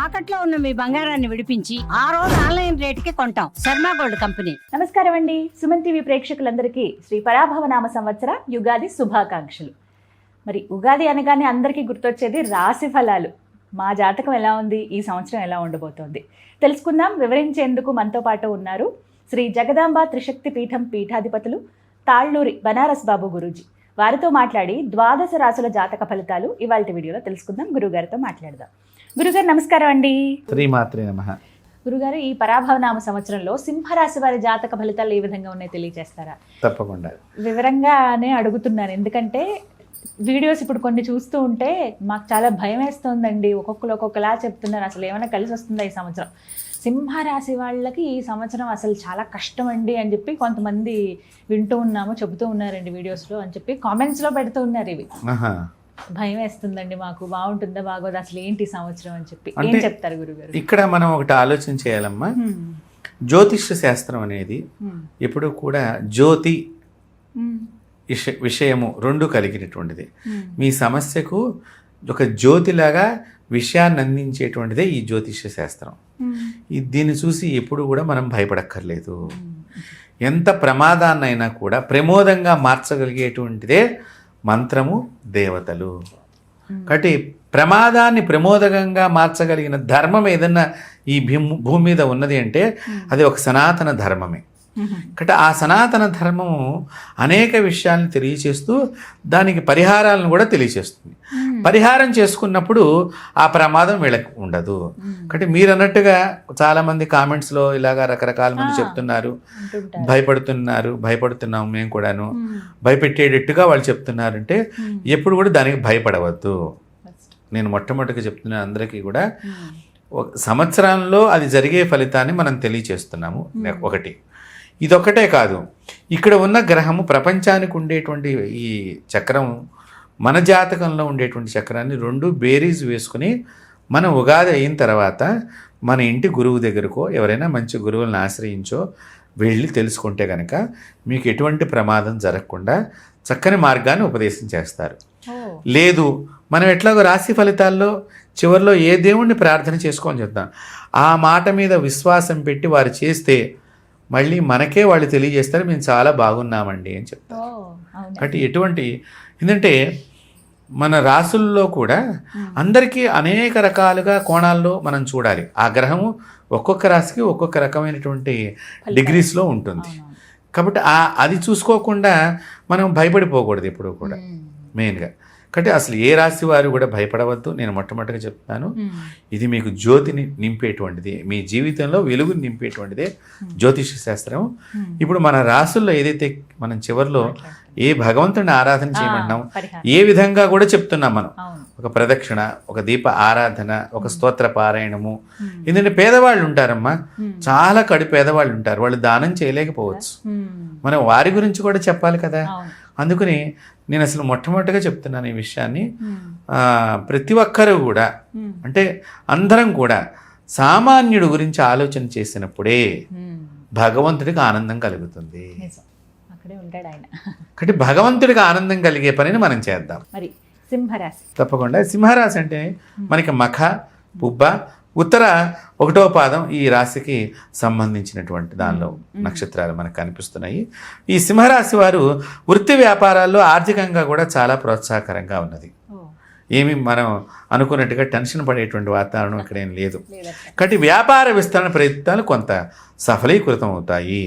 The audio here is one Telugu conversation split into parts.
తాకట్లో ఉన్న మీ బంగారాన్ని విడిపించి ఆ రోజు ఆన్లైన్ రేటుకి కొంటాం. Sharma gold company. నమస్కారం అండి. సుమన్ టీవీ ప్రేక్షకులందరికీ శ్రీ పరాభవనామ సంవత్సర యుగాది శుభాకాంక్షలు. మరి ఉగాది అనగానే అందరికీ గుర్తొచ్చేది రాశి ఫలాలు. మా జాతకం ఎలా ఉంది, ఈ సంవత్సరం ఎలా ఉండబోతోంది తెలుసుకుందాం. వివరించేందుకు మనతో పాటు ఉన్నారు శ్రీ జగదాంబ త్రిశక్తి పీఠం పీఠాధిపతులు తాళ్ళూరి బనారస్ బాబు గురూజీ. వారితో మాట్లాడి ద్వాదశ రాశుల జాతక ఫలితాలు ఇవాళ వీడియోలో తెలుసుకుందాం. గురుగారితో మాట్లాడదాం. గురుగారు నమస్కారం అండి. శ్రీమాత్రే నమః. గురుగారు, ఈ పరాభవనామ సంవత్సరంలో సింహరాశి వారి జాతక ఫలితాలు ఏ విధంగా ఉన్నాయో తెలియజేస్తారా? తప్పకుండా వివరంగానే అడుగుతున్నాను, ఎందుకంటే వీడియోస్ ఇప్పుడు కొన్ని చూస్తూ ఉంటే మాకు చాలా భయం వేస్తుందండి. ఒక్కొక్కరు ఒక్కొక్కలా చెప్తున్నారు. అసలు ఏమైనా కలిసి వస్తుందా ఈ సంవత్సరం? సింహరాశి వాళ్ళకి ఈ సంవత్సరం అసలు చాలా కష్టం అండి అని చెప్పి కొంతమంది వింటూ ఉన్నాము, చెబుతూ ఉన్నారండి వీడియోస్లో అని చెప్పి కామెంట్స్లో పెడుతూ ఉన్నారు. ఇవి భయం వేస్తుందండి మాకు, బాగుంటుందా బాగోదా, అసలు ఏంటి సంవత్సరం అని చెప్పి ఏం చెప్తారు గురుగారు? ఇక్కడ మనం ఒకటి ఆలోచన చేయాలమ్మా. జ్యోతిష్య శాస్త్రం అనేది ఎప్పుడు కూడా జ్యోతి విషయము రెండు కలిగినటువంటిది. మీ సమస్యకు ఒక జ్యోతిలాగా విషయాన్ని అందించేటువంటిదే ఈ జ్యోతిష్య శాస్త్రం. దీన్ని చూసి ఎప్పుడు కూడా మనం భయపడక్కర్లేదు. ఎంత ప్రమాదాన్నైనా కూడా ప్రమోదంగా మార్చగలిగేటువంటిదే మంత్రము, దేవతలు. కాబట్టి ప్రమాదాన్ని ప్రమోదకంగా మార్చగలిగిన ధర్మం ఏదన్నా ఈ భూమి మీద ఉన్నది అంటే అది ఒక సనాతన ధర్మమే. కాబట్టి ఆ సనాతన ధర్మము అనేక విషయాలను తెలియచేస్తూ దానికి పరిహారాలను కూడా తెలియచేస్తుంది. పరిహారం చేసుకున్నప్పుడు ఆ ప్రమాదం వీళ్ళకి ఉండదు. కాబట్టి మీరు అన్నట్టుగా చాలామంది కామెంట్స్లో ఇలాగా రకరకాల మంది చెప్తున్నారు, భయపడుతున్నాం మేము కూడాను, భయపెట్టేటట్టుగా వాళ్ళు చెప్తున్నారంటే ఎప్పుడు కూడా దానికి భయపడవద్దు. నేను మొట్టమొదటిగా చెప్తున్నాను అందరికీ కూడా, ఒక సంవత్సరంలో అది జరిగే ఫలితాన్ని మనం తెలియచేస్తున్నాము. ఒకటి ఇదొక్కటే కాదు, ఇక్కడ ఉన్న గ్రహము ప్రపంచానికి ఉండేటువంటి ఈ చక్రం మన జాతకంలో ఉండేటువంటి చక్రాన్ని రెండు బేరీజ్ వేసుకుని మనం ఉగాది అయిన తర్వాత మన ఇంటి గురువు దగ్గరకో ఎవరైనా మంచి గురువులను ఆశ్రయించో వెళ్ళి తెలుసుకుంటే కనుక మీకు ఎటువంటి ప్రమాదం జరగకుండా చక్కని మార్గాన్ని ఉపదేశం చేస్తారు. లేదు మనం ఎట్లాగో రాశి ఫలితాల్లో చివరిలో ఏ దేవుణ్ణి ప్రార్థన చేసుకోని చెప్తాం, ఆ మాట మీద విశ్వాసం పెట్టి వారు చేస్తే మళ్ళీ మనకే వాళ్ళు తెలియజేస్తారు మేము చాలా బాగున్నామండి అని చెప్తారు. కాబట్టి ఎందుకంటే మన రాసుల్లో కూడా అందరికీ అనేక రకాలుగా కోణాల్లో మనం చూడాలి. ఆ గ్రహము ఒక్కొక్క రాశికి ఒక్కొక్క రకమైనటువంటి డిగ్రీస్లో ఉంటుంది. కాబట్టి అది చూసుకోకుండా మనం భయపడిపోకూడదు ఎప్పుడు కూడా మెయిన్గా. కాబట్టి అసలు ఏ రాశి వారు కూడా భయపడవద్దు. నేను మొట్టమొదటిగా చెప్తాను, ఇది మీకు జ్యోతిని నింపేటువంటిది, మీ జీవితంలో వెలుగుని నింపేటువంటిదే జ్యోతిష శాస్త్రం. ఇప్పుడు మన రాసుల్లో ఏదైతే మనం చివరిలో ఏ భగవంతుడిని ఆరాధన చేయమంటున్నాం, ఏ విధంగా కూడా చెప్తున్నాం మనం. ఒక ప్రదక్షిణ, ఒక దీప ఆరాధన, ఒక స్తోత్ర పారాయణము. ఎందుకంటే పేదవాళ్ళు ఉంటారమ్మా, చాలా కడు పేదవాళ్ళు ఉంటారు, వాళ్ళు దానం చేయలేకపోవచ్చు. మనం వారి గురించి కూడా చెప్పాలి కదా. అందుకని నేను అసలు మొట్టమొదటిగా చెప్తున్నాను ఈ విషయాన్ని. ప్రతి ఒక్కరూ కూడా అంటే అందరం కూడా సామాన్యుడు గురించి ఆలోచన చేసినప్పుడే భగవంతుడికి ఆనందం కలుగుతుంది. కాబట్టి భగవంతుడికి ఆనందం కలిగే పనిని మనం చేద్దాం. మరి సింహరాశి తప్పకుండా. సింహరాశి అంటే మనకి మఖ, పుబ్బ, ఉత్తర 1వ పాదం ఈ రాశికి సంబంధించినటువంటి దానిలో నక్షత్రాలు మనకు కనిపిస్తున్నాయి. ఈ సింహరాశి వారు వృత్తి వ్యాపారాల్లో ఆర్థికంగా కూడా చాలా ప్రోత్సాహకరంగా ఉన్నది. ఏమి మనం అనుకున్నట్టుగా టెన్షన్ పడేటువంటి వాతావరణం ఇక్కడ ఏం లేదు. కాబట్టి వ్యాపార విస్తరణ ప్రయత్నాలు కొంత సఫలీకృతం అవుతాయి.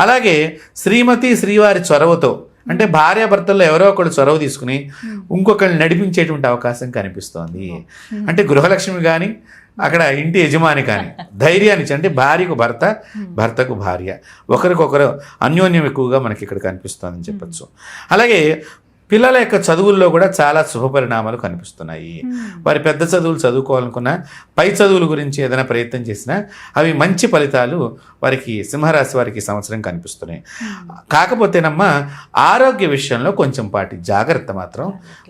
అలాగే శ్రీమతి శ్రీవారి చొరవతో, అంటే భార్యాభర్తల్లో ఎవరో ఒకళ్ళు చొరవ తీసుకుని ఇంకొకళ్ళు నడిపించేటువంటి అవకాశం కనిపిస్తోంది. అంటే గృహలక్ష్మి కానీ అక్కడ ఇంటి యజమాని కానీ ధైర్యాన్ని ఇచ్చి, అంటే భార్యకు భర్త, భర్తకు భార్య, ఒకరికొకరు అన్యోన్యం ఎక్కువగా మనకి ఇక్కడ కనిపిస్తుందని చెప్పచ్చు. అలాగే పిల్లల యొక్క చదువుల్లో కూడా చాలా శుభపరిణామాలు కనిపిస్తున్నాయి. వారి పెద్ద చదువులు చదువుకోవాలనుకున్నా, పై చదువుల గురించి ఏదైనా ప్రయత్నం చేసినా అవి మంచి ఫలితాలు వారికి సింహరాశి వారికి సంవత్సరం కనిపిస్తున్నాయి. కాకపోతేనమ్మా ఆరోగ్య విషయంలో కొంచెం జాగ్రత్త మాత్రం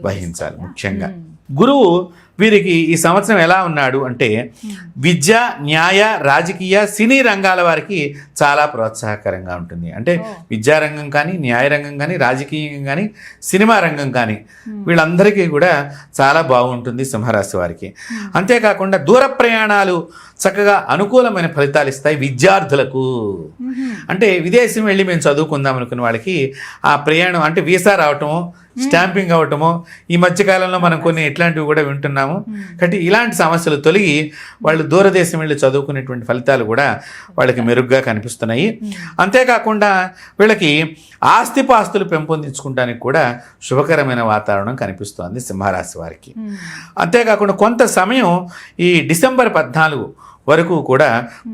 వహించాలి. ముఖ్యంగా గురువు వీరికి ఈ సంవత్సరం ఎలా ఉన్నాడు అంటే విద్య, న్యాయ, రాజకీయ, సినీ రంగాల వారికి చాలా ప్రోత్సాహకరంగా ఉంటుంది. అంటే విద్యారంగం కానీ, న్యాయ రంగం కానీ, రాజకీయం కానీ, సినిమా రంగం కానీ వీళ్ళందరికీ కూడా చాలా బాగుంటుంది సింహరాశి వారికి. అంతేకాకుండా దూర ప్రయాణాలు చక్కగా అనుకూలమైన ఫలితాలు ఇస్తాయి విద్యార్థులకు. అంటే విదేశం వెళ్ళి మేము చదువుకుందాం అనుకున్న వాళ్ళకి ఆ ప్రయాణం అంటే వీసా రావటము, స్టాంపింగ్ అవటము, ఈ మధ్యకాలంలో మనం కొన్ని ఇట్లాంటివి కూడా వింటున్నాము. కాబట్టి ఇలాంటి సమస్యలు తొలగి వాళ్ళు దూరదేశం వెళ్ళి చదువుకునేటువంటి ఫలితాలు కూడా వాళ్ళకి మెరుగ్గా కనిపిస్తున్నాయి. అంతేకాకుండా వీళ్ళకి ఆస్తిపాస్తులు పెంపొందించుకోవడానికి కూడా శుభకరమైన వాతావరణం కనిపిస్తోంది సింహరాశి వారికి. అంతేకాకుండా కొంత సమయం ఈ డిసెంబర్ 14 వరకు కూడా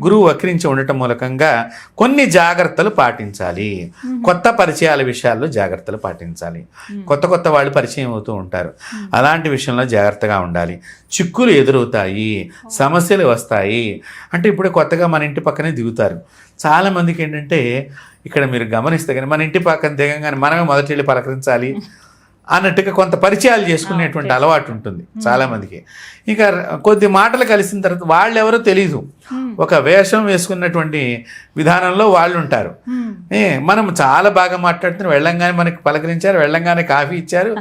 గురువు వక్రించి ఉండటం మూలకంగా కొన్ని జాగ్రత్తలు పాటించాలి. కొత్త పరిచయాల విషయాల్లో జాగ్రత్తలు పాటించాలి. కొత్త వాళ్ళు పరిచయం అవుతూ ఉంటారు, అలాంటి విషయంలో జాగ్రత్తగా ఉండాలి. చిక్కులు ఎదురవుతాయి, సమస్యలు వస్తాయి. అంటే ఇప్పుడు కొత్తగా మన ఇంటి పక్కనే దిగుతారు. చాలామందికి ఏంటంటే ఇక్కడ మీరు గమనిస్తే కానీ మన ఇంటి పక్కన దిగంగానే మనమే మొదటి వెళ్ళి పలకరించాలి అన్నట్టుగా కొంత పరిచయాలు చేసుకునేటువంటి అలవాటు ఉంటుంది చాలామందికి. ఇంకా కొద్ది మాటలు కలిసిన తర్వాత వాళ్ళు ఎవరో తెలీదు, ఒక వేషం వేసుకున్నటువంటి విధానంలో వాళ్ళు ఉంటారు. మనం చాలా బాగా మాట్లాడుతున్నాం, వెళ్ళంగానే మనకి పలకరించారు, వెళ్ళంగానే కాఫీ ఇచ్చారు,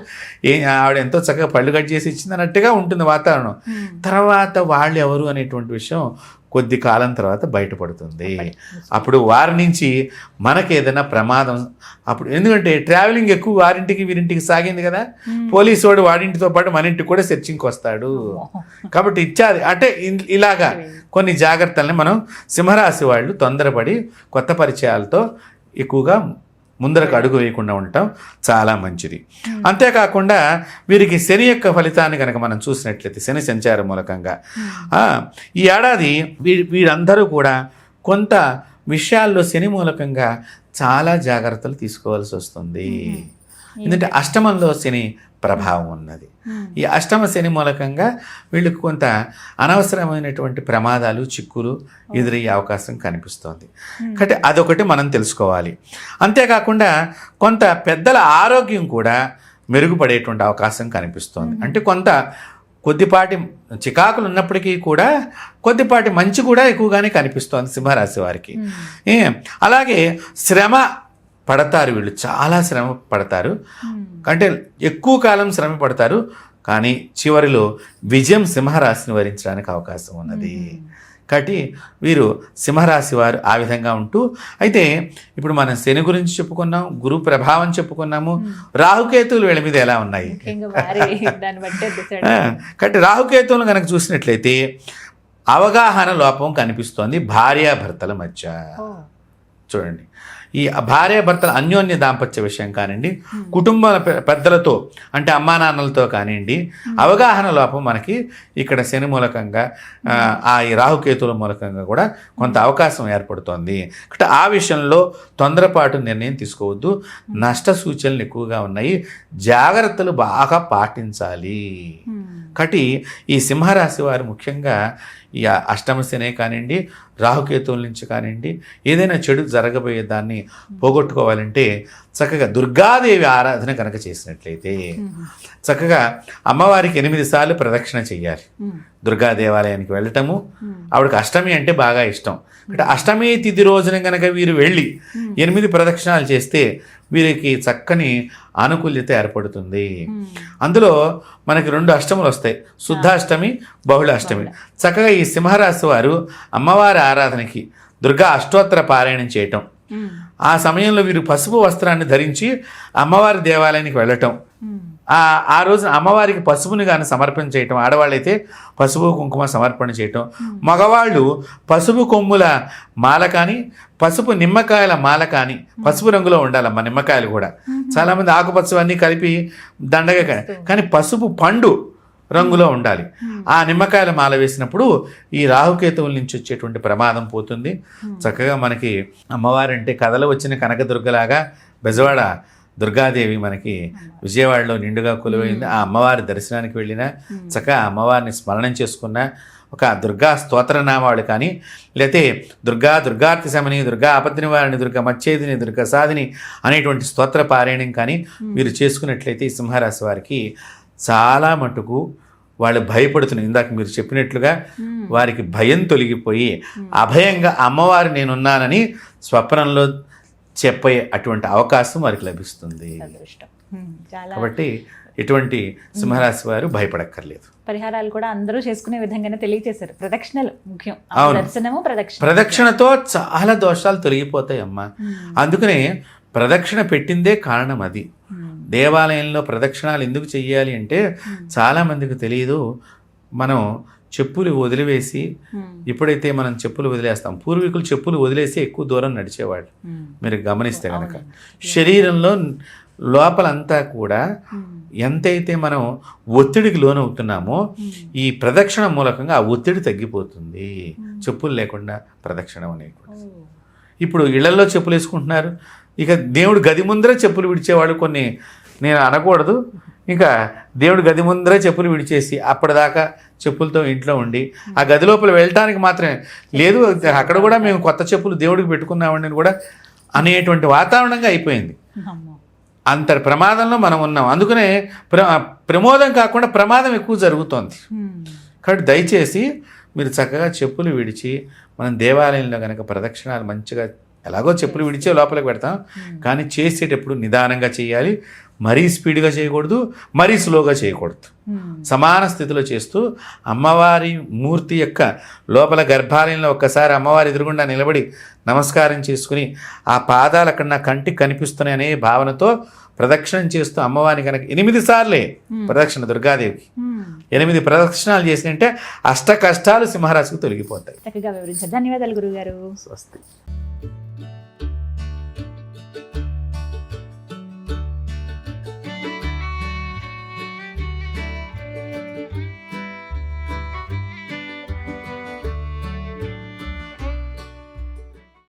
ఆవిడ ఎంతో చక్కగా పళ్ళు కట్ చేసి ఇచ్చింది అన్నట్టుగా ఉంటుంది వాతావరణం. తర్వాత వాళ్ళు ఎవరు అనేటువంటి విషయం కొద్ది కాలం తర్వాత బయటపడుతుంది. అప్పుడు వారి నుంచి మనకి ఏదైనా ప్రమాదం, అప్పుడు ఎందుకంటే ట్రావెలింగ్ ఎక్కువ వారింటికి వీరింటికి సాగింది కదా, పోలీసు వాడు వాడింటితో పాటు మన ఇంటికి కూడా సెర్చింగ్కి వస్తాడు. కాబట్టి ఇచ్చాది అంటే ఇలాగా కొన్ని జాగ్రత్తల్ని మనం సింహరాశి వాళ్ళు తొందరపడి కొత్త పరిచయాలతో ఎక్కువగా ముందరకు అడుగు వేయకుండా ఉండటం చాలా మంచిది. అంతేకాకుండా వీరికి శని యొక్క ఫలితాన్ని కనుక మనం చూసినట్లయితే శని సంచారం మూలకంగా ఈ ఏడాది వీరందరూ కూడా కొంత విషయాల్లో శని మూలకంగా చాలా జాగ్రత్తలు తీసుకోవాల్సి వస్తుంది. ఎందుకంటే అష్టమంలో శని ప్రభావం ఉన్నది. ఈ అష్టమ శని మూలకంగా వీళ్ళకి కొంత అనవసరమైనటువంటి ప్రమాదాలు, చిక్కులు ఎదురయ్యే అవకాశం కనిపిస్తోంది. కాబట్టి అదొకటి మనం తెలుసుకోవాలి. అంతేకాకుండా కొంత పెద్దల ఆరోగ్యం కూడా మెరుగుపడేటువంటి అవకాశం కనిపిస్తోంది. అంటే కొంత కొద్దిపాటి చికాకులు ఉన్నప్పటికీ కూడా కొద్దిపాటి మంచి కూడా ఎక్కువగానే కనిపిస్తోంది సింహరాశి వారికి. అలాగే శ్రమ పడతారు, వీళ్ళు చాలా శ్రమ పడతారు, అంటే ఎక్కువ కాలం శ్రమ పడతారు, కానీ చివరిలో విజయం సింహరాశిని వరించడానికి అవకాశం ఉన్నది. కాబట్టి వీరు సింహరాశి వారు ఆ విధంగా ఉంటూ, అయితే ఇప్పుడు మనం శని గురించి చెప్పుకున్నాం, గురు ప్రభావం చెప్పుకున్నాము, రాహుకేతువులు వీళ్ళ మీద ఎలా ఉన్నాయి. కాబట్టి రాహుకేతువులు కనుక చూసినట్లయితే అవగాహన లోపం కనిపిస్తోంది భార్యాభర్తల మధ్య. చూడండి, ఈ భార్యాభర్తల అన్యోన్య దాంపత్య విషయం కానివ్వండి, కుటుంబ పెద్దలతో అంటే అమ్మా నాన్నలతో కానివ్వండి, అవగాహన లోపం మనకి ఇక్కడ శని మూలకంగా ఈ రాహుకేతుల మూలకంగా కూడా కొంత అవకాశం ఏర్పడుతోంది. ఆ విషయంలో తొందరపాటు నిర్ణయం తీసుకోవద్దు, నష్ట సూచనలు ఎక్కువగా ఉన్నాయి, జాగ్రత్తలు బాగా పాటించాలి. కాబట్టి ఈ సింహరాశి వారు ముఖ్యంగా ఈ అష్టమ శనే కానివ్వండి, రాహుకేతువుల నుంచి కానివ్వండి, ఏదైనా చెడు జరగబోయే దాన్ని పోగొట్టుకోవాలంటే చక్కగా దుర్గాదేవి ఆరాధన కనుక చేసినట్లయితే చక్కగా అమ్మవారికి 8 సార్లు ప్రదక్షిణ చెయ్యాలి. దుర్గా దేవాలయానికి వెళ్ళటము, ఆవిడకి అష్టమి అంటే బాగా ఇష్టం. అంటే అష్టమి తిథి రోజున కనుక వీరు వెళ్ళి 8 ప్రదక్షిణాలు చేస్తే వీరికి చక్కని ఆనుకూల్యత ఏర్పడుతుంది. అందులో మనకి 2 అష్టములు వస్తాయి, శుద్ధాష్టమి, బహుళాష్టమి. చక్కగా ఈ సింహరాశి వారు అమ్మవారి ఆరాధనకి దుర్గా అష్టోత్తర పారాయణం చేయటం, ఆ సమయంలో వీరు పసుపు వస్త్రాన్ని ధరించి అమ్మవారి దేవాలయానికి వెళ్ళటం, ఆ రోజున అమ్మవారికి పసుపుని కానీ సమర్పణ చేయటం, ఆడవాళ్ళైతే పసుపు కుంకుమ సమర్పణ చేయటం, మగవాళ్ళు పసుపు కొమ్ముల మాల కానీ పసుపు నిమ్మకాయల మాల కానీ, పసుపు రంగులో ఉండాలమ్మా నిమ్మకాయలు కూడా. చాలామంది ఆకుపచ్చ అన్నీ కలిపి దండగా, కానీ పసుపు పండు రంగులో ఉండాలి. ఆ నిమ్మకాయల మాల వేసినప్పుడు ఈ రాహుకేతువుల నుంచి వచ్చేటువంటి ప్రమాదం పోతుంది. చక్కగా మనకి అమ్మవారంటే కథలో వచ్చిన కనకదుర్గలాగా బెజవాడ దుర్గాదేవి మనకి విజయవాడలో నిండుగా కొలువైంది. ఆ అమ్మవారి దర్శనానికి వెళ్ళినా చక్కగా అమ్మవారిని స్మరణం చేసుకున్న ఒక దుర్గా స్తోత్రనామాలు కానీ, లేకపోతే దుర్గార్తి శమని, దుర్గా ఆపత్తి నివారణి, దుర్గా మచ్చేదిని, దుర్గా సాధిని అనేటువంటి స్తోత్ర పారాయణం కానీ మీరు చేసుకున్నట్లయితే ఈ సింహరాశి వారికి చాలా మటుకు వాళ్ళు భయపడుతున్నారు. ఇందాక మీరు చెప్పినట్లుగా వారికి భయం తొలగిపోయి అభయంగా అమ్మవారు నేనున్నానని స్వప్నంలో చెప్పే అటువంటి అవకాశం వారికి లభిస్తుంది. అదృష్టం. చాలా కాబట్టి ఇటువంటి సింహరాశి వారు భయపడక్కర్లేదు. పరిహారాలు కూడా అందరూ చేసుకునే విధంగానే తెలియజేశారు. ప్రదక్షిణలు ముఖ్యం. అవును. దర్శనము ప్రదక్షిణతో చాలా దోషాలు తొలగిపోతాయి అమ్మా. అందుకనే ప్రదక్షిణ పెట్టిందే కారణం అది. దేవాలయంలో ప్రదక్షిణాలు ఎందుకు చెయ్యాలి అంటే చాలామందికి తెలియదు. మనం చెప్పులు వదిలివేసి, ఎప్పుడైతే మనం చెప్పులు వదిలేస్తాం, పూర్వీకులు చెప్పులు వదిలేసి ఎక్కువ దూరం నడిచేవాళ్ళు. మీరు గమనిస్తే కనుక శరీరంలో లోపలంతా కూడా ఎంతైతే మనం ఒత్తిడికి లోనవుతున్నామో ఈ ప్రదక్షిణ మూలకంగా ఆ ఒత్తిడి తగ్గిపోతుంది. చెప్పులు లేకుండా ప్రదక్షిణ అనేకూడదు. ఇప్పుడు ఇళ్లలో చెప్పులు వేసుకుంటున్నారు. ఇక దేవుడు గది ముందర చెప్పులు విడిచేవాడు కొన్ని, నేను అనకూడదు. ఇంకా దేవుడు గది ముందరే చెప్పులు విడిచేసి అప్పటిదాకా చెప్పులతో ఇంట్లో ఉండి ఆ గది లోపల వెళ్ళటానికి మాత్రమే లేదు, అక్కడ కూడా మేము కొత్త చెప్పులు దేవుడికి పెట్టుకున్నామని కూడా అనేటువంటి వాతావరణంగా అయిపోయింది. అంతటి ప్రమాదంలో మనం ఉన్నాం. అందుకనే ప్రమోదం కాకుండా ప్రమాదం ఎక్కువ జరుగుతోంది. కాబట్టి దయచేసి మీరు చక్కగా చెప్పులు విడిచి, మనం దేవాలయంలో కనుక ప్రదక్షిణాలు మంచిగా, ఎలాగో చెప్పులు విడిచే లోపలికి పెడతాం, కానీ చేసేటప్పుడు నిదానంగా చేయాలి. మరీ స్పీడ్గా చేయకూడదు, మరీ స్లోగా చేయకూడదు. సమాన స్థితిలో చేస్తూ అమ్మవారి మూర్తి యొక్క లోపల గర్భాలయంలో ఒక్కసారి అమ్మవారి ఎదురుగుండా నిలబడి నమస్కారం చేసుకుని ఆ పాదాలు అక్కడ నా కంటికి కనిపిస్తున్నాయి అనే భావనతో ప్రదక్షిణం చేస్తూ అమ్మవారిని కనుక 8 సార్లే ప్రదక్షిణ దుర్గాదేవికి 8 ప్రదక్షిణాలు చేసినంటే అష్ట కష్టాలు సింహరాశికి తొలగిపోతాయి. చక్కగా వివరించారు. ధన్యవాదాలు గురుగారు. స్వస్తి.